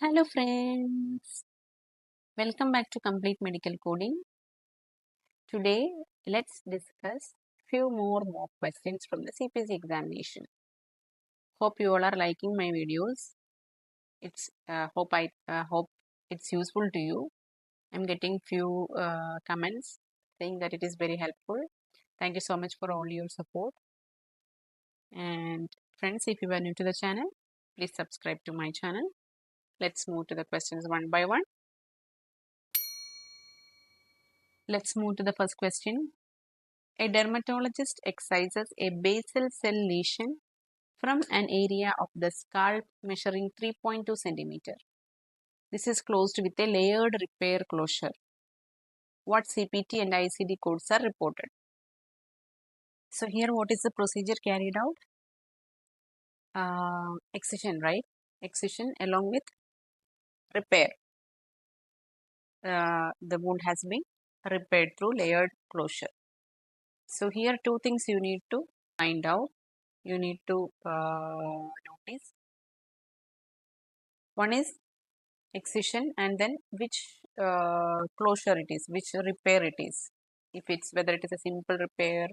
Hello friends, welcome back to Complete Medical Coding. Today let's discuss few more mock questions from the CPC examination. Hope you all are liking my videos. Hope it's useful to you. I'm getting few comments saying that it is very helpful. Thank you so much for all your support. And friends, if you are new to the channel, please subscribe to my channel. Let's move to the questions one by one. Let's move to the first question. A dermatologist excises a basal cell lesion from an area of the scalp measuring 3.2 cm. This is closed with a layered repair closure. What CPT and ICD codes are reported? So here what is the procedure carried out? Excision, right? Excision along with repair. The wound has been repaired through layered closure. So here two things you need to find out. You need to notice. One is excision and then which closure it is, which repair it is. If it's whether it is a simple repair,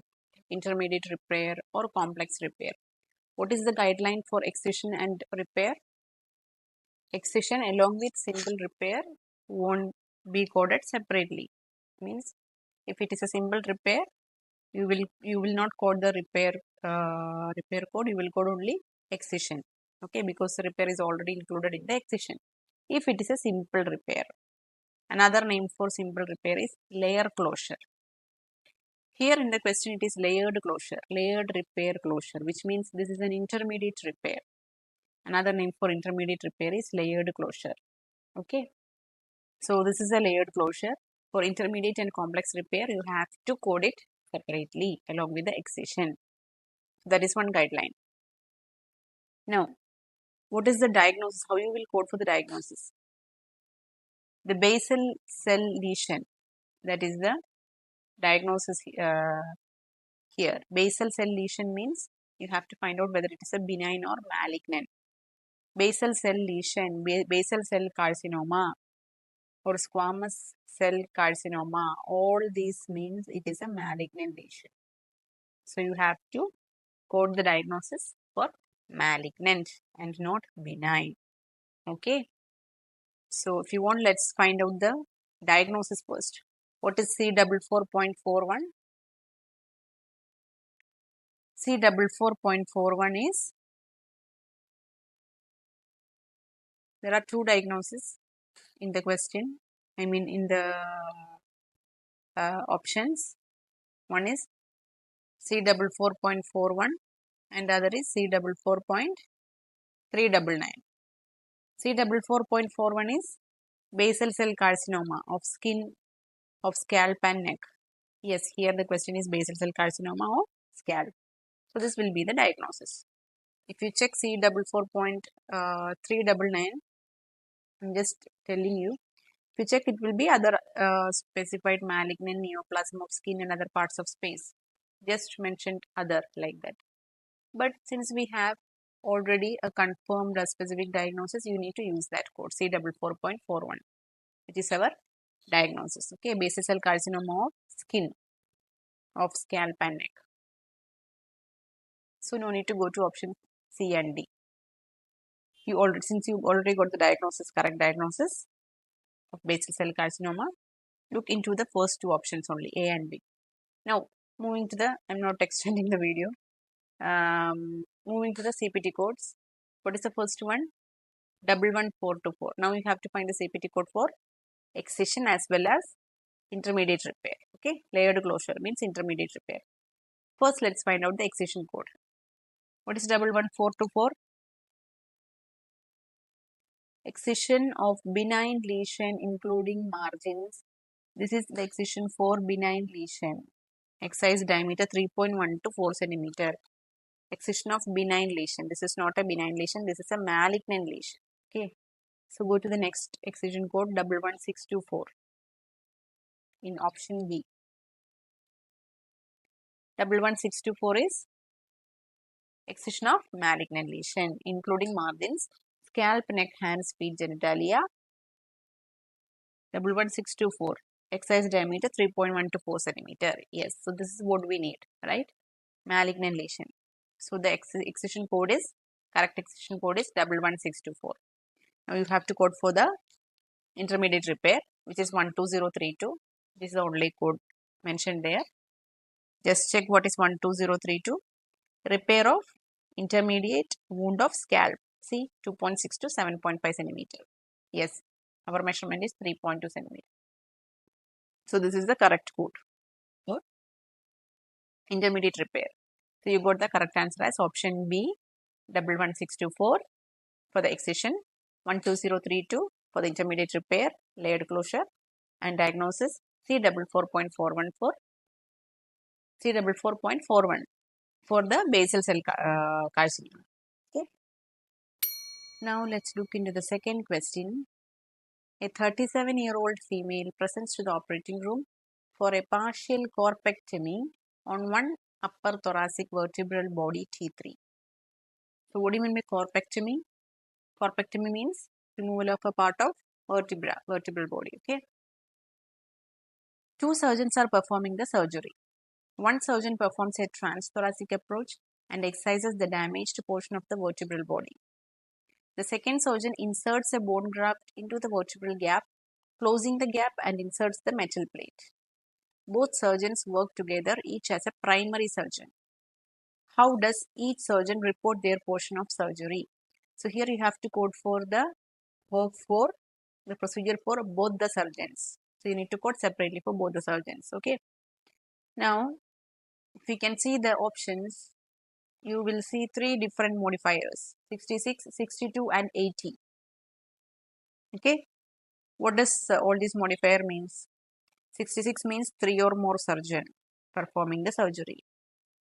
intermediate repair or complex repair. What is the guideline for excision and repair? Excision along with simple repair won't be coded separately. Means if it is a simple repair, you will not code the repair code. You will code only excision. Okay, because the repair is already included in the excision. If it is a simple repair, another name for simple repair is layer closure. Here in the question it is layered closure, layered repair closure, which means this is an intermediate repair. Another name for intermediate repair is layered closure. Okay, so this is a layered closure. For intermediate and complex repair, you have to code it separately along with the excision. That is one guideline. Now, what is the diagnosis? How you will code for the diagnosis? The basal cell lesion, that is the diagnosis here. Basal cell lesion means you have to find out whether it is a benign or malignant. Basal cell lesion, basal cell carcinoma or squamous cell carcinoma, all these means it is a malignant lesion. So you have to code the diagnosis for malignant and not benign. Okay. So if you want, let's find out the diagnosis first. What is C44.41? C44.41 is, there are two diagnoses in the question. I mean in the options. One is C44.41 and the other is C44.399. C44.41 is basal cell carcinoma of skin, of scalp and neck. Yes, here the question is basal cell carcinoma of scalp. So this will be the diagnosis. If you check C44.399, I'm just telling you. If you check, it will be other specified malignant neoplasm of skin and other parts of space. Just mentioned other like that. But since we have already a confirmed specific diagnosis, you need to use that code C44.41, which is our diagnosis. Okay, basal cell carcinoma of skin, of scalp and neck. So no need to go to option C and D. Since you already got the diagnosis, correct diagnosis of basal cell carcinoma, look into the first two options only, A and B. Now moving to the, I'm not extending the video. Moving to the CPT codes. What is the first one? 11424. Now you have to find the CPT code for excision as well as intermediate repair. Okay, layered closure means intermediate repair. First, let's find out the excision code. What is 11424? Excision of benign lesion including margins. This is the excision for benign lesion. Excise diameter 3.1 to 4 cm. Excision of benign lesion. This is not a benign lesion. This is a malignant lesion. Okay. So go to the next excision code 11624 in option B. 11624 is excision of malignant lesion including margins, scalp, neck, hands, feet, genitalia. 11624. Excise diameter 3.1 to 4 centimeter. Yes, so this is what we need, right? Malignant lesion. So the excision code is, correct excision code is 11624. Now you have to code for the intermediate repair, which is 12032. This is the only code mentioned there. Just check what is 12032. Repair of intermediate wound of scalp. See, 2.6 to 7.5 centimeter. Yes, our measurement is 3.2 centimeter. So this is the correct code for intermediate repair. So you got the correct answer as option B, 11624 for the excision, 12032 for the intermediate repair, layered closure, and diagnosis C44.414, C44.41 for the basal cell carcinoma. Okay. Now let's look into the second question. A 37-year-old female presents to the operating room for a partial corpectomy on one upper thoracic vertebral body T3. So what do you mean by corpectomy? Corpectomy means removal of a part of vertebral body. Okay. Two surgeons are performing the surgery. One surgeon performs a transthoracic approach and excises the damaged portion of the vertebral body. The second surgeon inserts a bone graft into the vertebral gap, closing the gap and inserts the metal plate. Both surgeons work together, each as a primary surgeon. How does each surgeon report their portion of surgery? So here you have to code for the work for the procedure for both the surgeons. So you need to code separately for both the surgeons. Okay. Now, if we can see the options, you will see three different modifiers: 66, 62, and 80. Okay. What does all this modifier means? 66 means 3 or more surgeon performing the surgery.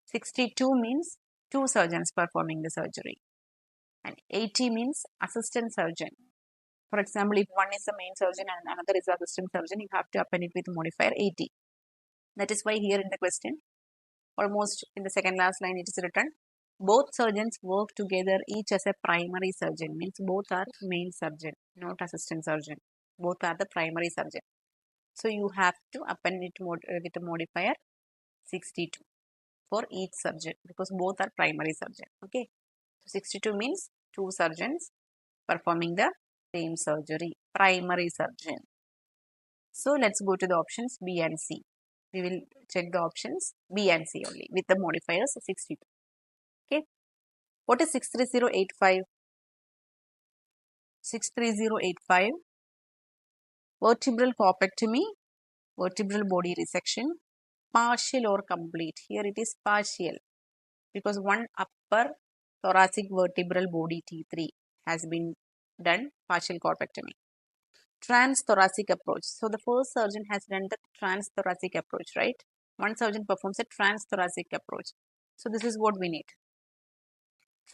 62 means 2 surgeons performing the surgery. And 80 means assistant surgeon. For example, if one is the main surgeon and another is the assistant surgeon, you have to append it with modifier 80. That is why here in the question, almost in the second last line, it is written, both surgeons work together, each as a primary surgeon. Means both are main surgeon, not assistant surgeon. Both are the primary surgeon. So you have to append it with the modifier 62 for each surgeon, because both are primary surgeon. Okay. So 62 means 2 surgeons performing the same surgery, primary surgeon. So let's go to the options B and C. We will check the options B and C only with the modifiers 62. Okay. What is 63085? 63085. Vertebral corpectomy, vertebral body resection, partial or complete. Here it is partial, because one upper thoracic vertebral body T3 has been done partial corpectomy. Transthoracic approach. So the first surgeon has done the transthoracic approach, right? One surgeon performs a transthoracic approach. So this is what we need.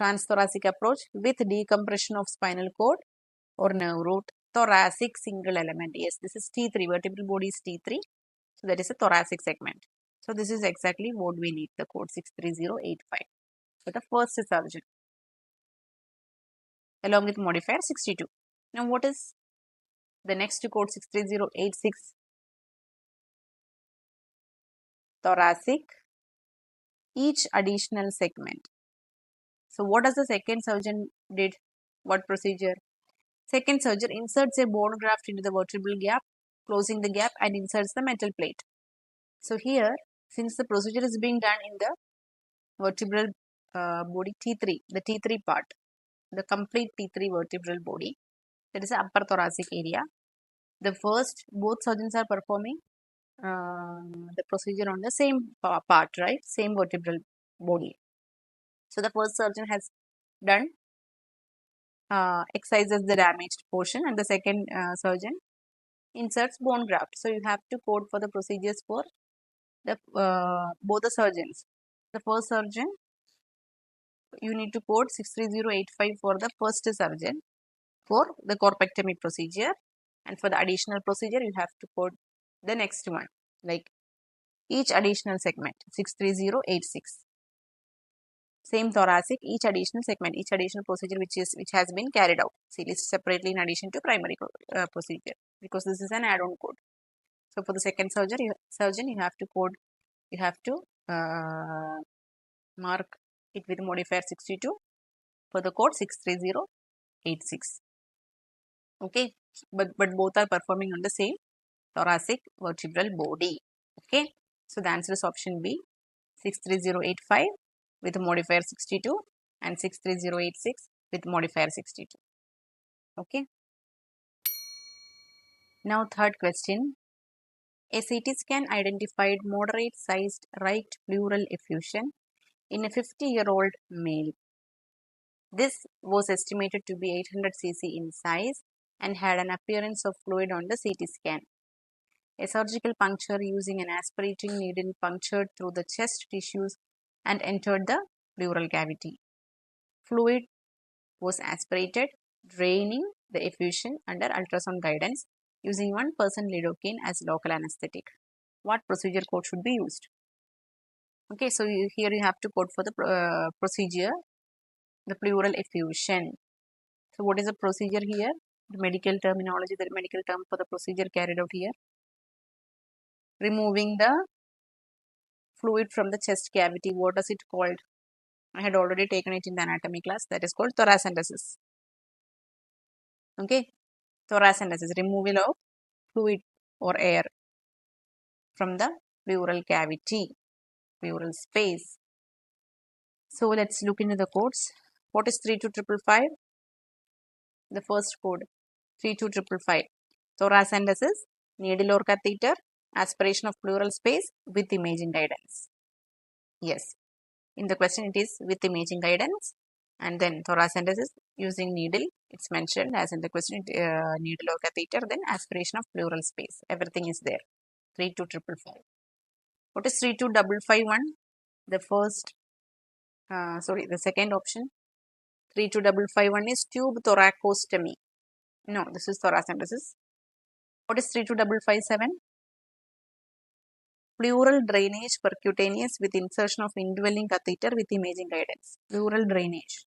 Transthoracic approach with decompression of spinal cord or nerve root. Thoracic single element. Yes, this is T3. Vertebral body is T3. So that is a thoracic segment. So this is exactly what we need. The code 63085 for the first surgeon, along with modifier 62. Now what is the next code? 63086. Thoracic, each additional segment. So what does the second surgeon did? What procedure? Second surgeon inserts a bone graft into the vertebral gap, closing the gap and inserts the metal plate. So here, since the procedure is being done in the vertebral body T3, the T3 part, the complete T3 vertebral body, that is the upper thoracic area. The first, both surgeons are performing the procedure on the same part, right? Same vertebral body. So the first surgeon has done excises the damaged portion, and the second surgeon inserts bone graft. So you have to code for the procedures for the both the surgeons. The first surgeon, you need to code 63085 for the first surgeon for the corpectomy procedure, and for the additional procedure you have to code the next one, like each additional segment 63086. Same thoracic, each additional segment, each additional procedure which has been carried out. See, list separately in addition to primary procedure, because this is an add-on code. So for the second surgeon, you have to code, you have to mark it with modifier 62 for the code 63086. Okay, but both are performing on the same thoracic vertebral body. Okay, so the answer is option B, 63085 with modifier 62 and 63086 with modifier 62. Okay, now third question. A CT scan identified moderate sized right pleural effusion in a 50-year-old male. This was estimated to be 800 cc in size and had an appearance of fluid on the CT scan. A surgical puncture using an aspirating needle punctured through the chest tissues and entered the pleural cavity. Fluid was aspirated, draining the effusion under ultrasound guidance using 1% lidocaine as local anesthetic. What procedure code should be used? Okay, so here you have to code for the procedure, the pleural effusion. So what is the procedure here? The medical terminology, the medical term for the procedure carried out here. Removing the fluid from the chest cavity. What is it called? I had already taken it in the anatomy class. That is called thoracentesis. Okay, thoracentesis, removal of fluid or air from the pleural cavity, pleural space. So let's look into the codes. What is 32555? The first code, 32555. Thoracentesis, needle or catheter, aspiration of pleural space with imaging guidance. Yes, in the question it is with imaging guidance, and then thoracentesis using needle, it's mentioned as in the question, needle or catheter, then aspiration of pleural space. Everything is there. 32555. What is 32551? The second option. 32551 is tube thoracostomy. No, this is thoracentesis. What is 32557? Pleural drainage percutaneous with insertion of indwelling catheter with imaging guidance. Pleural drainage.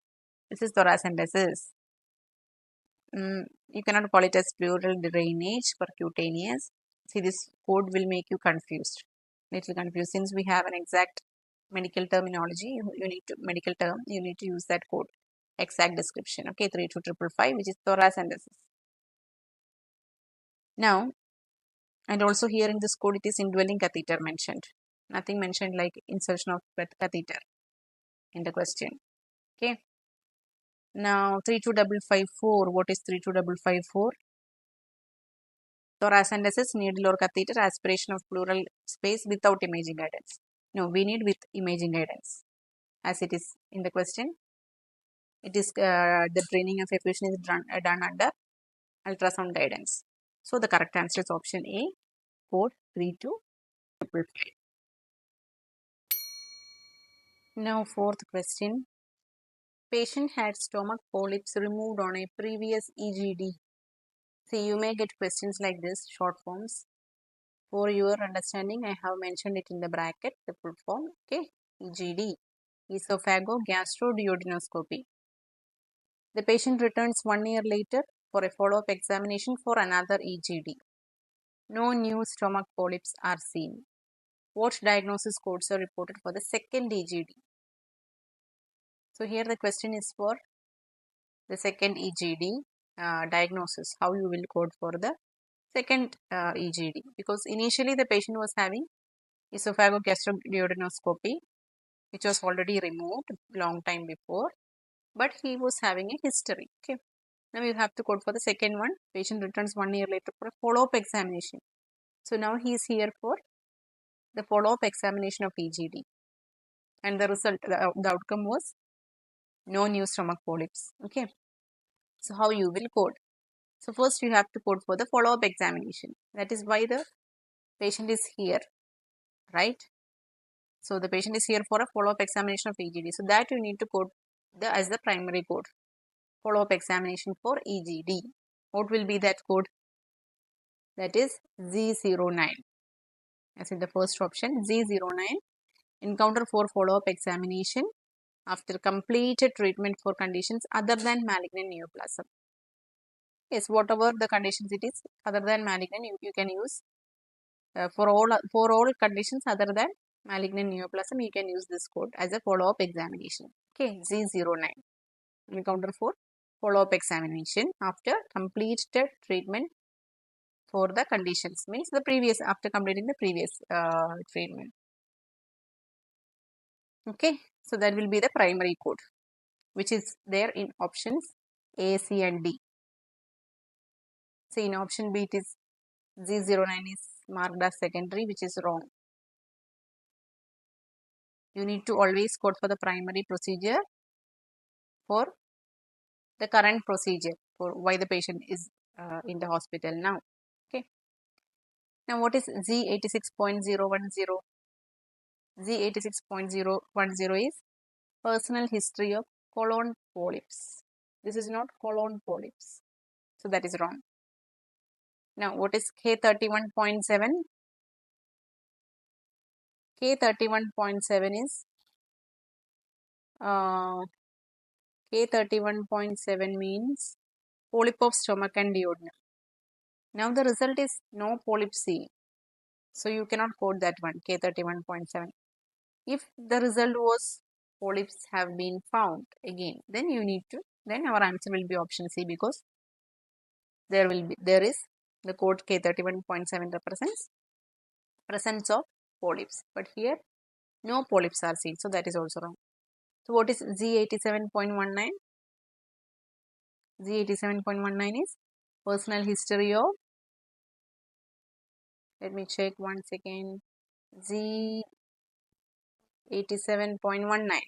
This is thoracentesis. You cannot call it as pleural drainage percutaneous. See, this code will make you confused. Little confused. Since we have an exact medical terminology, you need to use that code. Exact description. Okay, 32555, which is thoracentesis. Now, and also here in this code, it is indwelling catheter mentioned. Nothing mentioned like insertion of catheter in the question. Okay. Now, 32554. What is 32554? Thoracentesis, needle or catheter, aspiration of pleural space without imaging guidance. No, we need with imaging guidance. As it is in the question, it is the draining of effusion is done under ultrasound guidance. So the correct answer is option A, code 32555. Now fourth question. Patient had stomach polyps removed on a previous EGD. See, you may get questions like this, short forms. For your understanding, I have mentioned it in the bracket, the full form. Okay, EGD, esophagogastroduodenoscopy. The patient returns 1 year later for a follow-up examination for another EGD. No new stomach polyps are seen. What diagnosis codes are reported for the second EGD? So here the question is for the second EGD diagnosis. How you will code for the second EGD? Because initially the patient was having esophagogastroduodenoscopy, which was already removed long time before, but he was having a history. Okay. Now you have to code for the second one. Patient returns 1 year later for a follow-up examination. So now he is here for the follow-up examination of EGD. And the result, the outcome was no new stomach polyps. Okay. So how you will code? So first you have to code for the follow-up examination. That is why the patient is here, right? So the patient is here for a follow-up examination of EGD. So that you need to code as the primary code. Follow-up examination for EGD. What will be that code? That is Z09. As in the first option, Z09. Encounter for follow-up examination after completed treatment for conditions other than malignant neoplasm. Yes, whatever the conditions it is other than malignant, you can use for all conditions other than malignant neoplasm, you can use this code as a follow-up examination. Okay, Z09. Encounter for follow-up examination after completed treatment for the conditions, means the previous, after completing the previous treatment. Okay, so that will be the primary code, which is there in options A, C and D. So in option B it is Z09 is marked as secondary, which is wrong. You need to always code for the primary procedure for the current procedure for why the patient is in the hospital now. Okay. Now what is Z86.010? Z86.010 is personal history of colon polyps. This is not colon polyps. So that is wrong. Now what is K31.7? K31.7 is K31.7 means polyp of stomach and duodenum. Now the result is no polyp C. So you cannot quote that one, K31.7. If the result was polyps have been found again, then you need to, then our answer will be option C, because there is the code K31.7 represents presence of polyps. But here no polyps are seen, so that is also wrong. So what is Z87.19? Z87.19 is personal history of, let me check one second, Z87.19,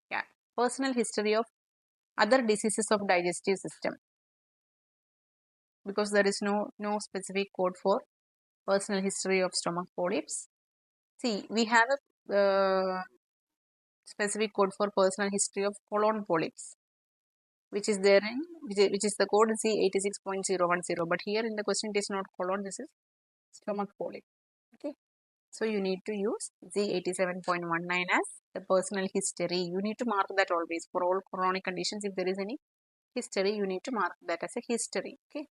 yeah, personal history of other diseases of digestive system, because there is no specific code for personal history of stomach polyps. See, we have a specific code for personal history of colon polyps, which is there in which is the code C86.010. But here in the question it is not colon, this is stomach polyp. Okay, so you need to use Z87.19 as the personal history. You need to mark that always for all chronic conditions. If there is any history, you need to mark that as a history. Okay,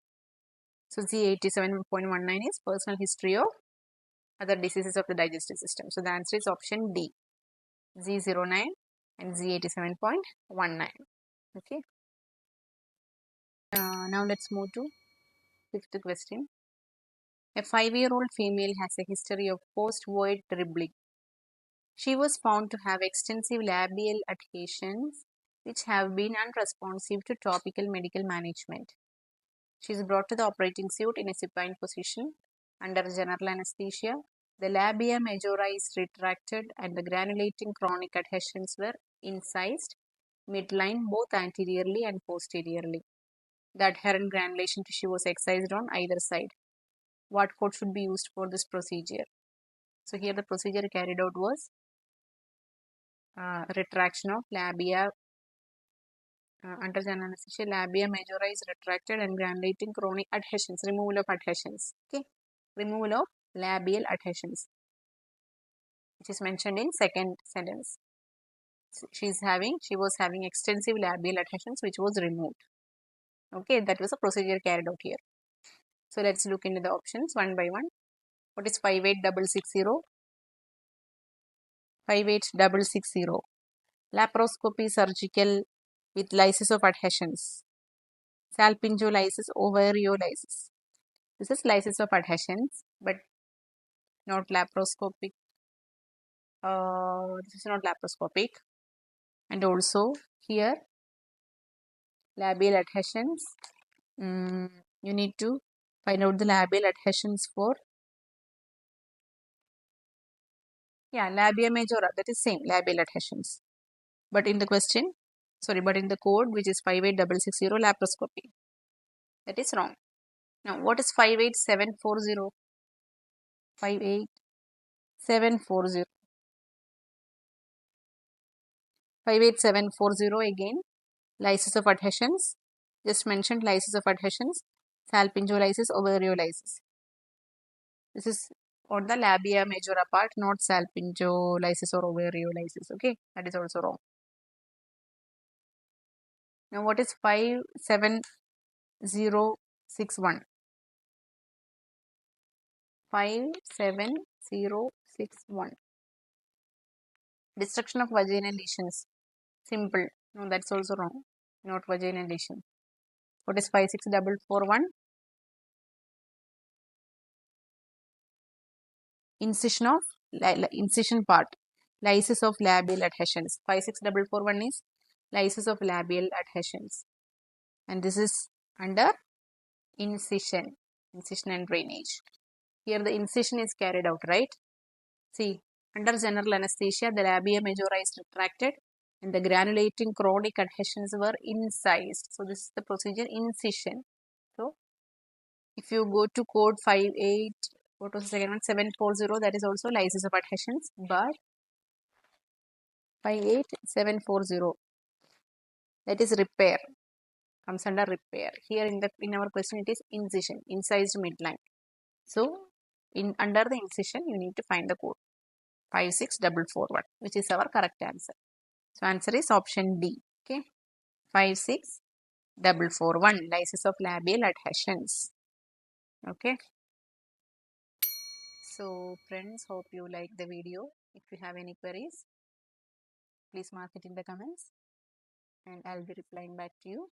so Z87.19 is personal history of other diseases of the digestive system. So the answer is option D, Z09 and Z87.19. Okay. Now let's move to fifth question. A 5-year-old female has a history of post-void dribbling. She was found to have extensive labial adhesions which have been unresponsive to topical medical management. She is brought to the operating suite in a supine position under general anesthesia. The labia majora is retracted and the granulating chronic adhesions were incised midline both anteriorly and posteriorly. The adherent granulation tissue was excised on either side. What code should be used for this procedure? So here the procedure carried out was retraction of labia under general anesthesia. Labia majora is retracted and granulating chronic adhesions, removal of adhesions. Okay, removal of labial adhesions, which is mentioned in second sentence. She was having extensive labial adhesions which was removed. Okay, that was a procedure carried out here. So let's look into the options one by one. What is 58660? 58660. Laparoscopy surgical with lysis of adhesions. Salpingolysis, ovariolysis. This is lysis of adhesions, but not laparoscopic. This is not laparoscopic. And also here, labial adhesions. You need to find out the labial adhesions for, yeah, labia majora, that is same, labial adhesions. But in the question, but in the code, which is 58660, laparoscopy. That is wrong. Now, what is 58740? 58740. 58740 again, lysis of adhesions. Just mentioned lysis of adhesions, salpingolysis, ovariolysis. This is on the labia majora part, not salpingolysis or ovariolysis. Okay, that is also wrong. Now what is 57061? 57061. Destruction of vaginal lesions. Simple. No, that's also wrong. Not vaginal lesion. What is 56441? Incision of incision part. Lysis of labial adhesions. 56441 is lysis of labial adhesions. And this is under incision. Incision and drainage. Here the incision is carried out, right? See, under general anesthesia, the labia majora is retracted and the granulating chronic adhesions were incised. So this is the procedure incision. So if you go to code 58, what was the second one? 740, that is also lysis of adhesions, but 58740, that is repair, comes under repair. Here in our question it is incision, incised midline. So under the incision you need to find the code 56441, which is our correct answer. So answer is option D. Okay, 56441, lysis of labial adhesions. Okay. So friends, hope you like the video. If you have any queries, please mark it in the comments and I'll be replying back to you.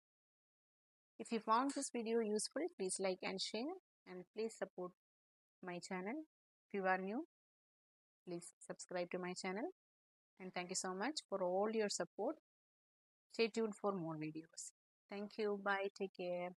If you found this video useful, please like and share, and please support my channel. If you are new, please subscribe to my channel, and thank you so much for all your support. Stay tuned for more videos. Thank you. Bye. Take care.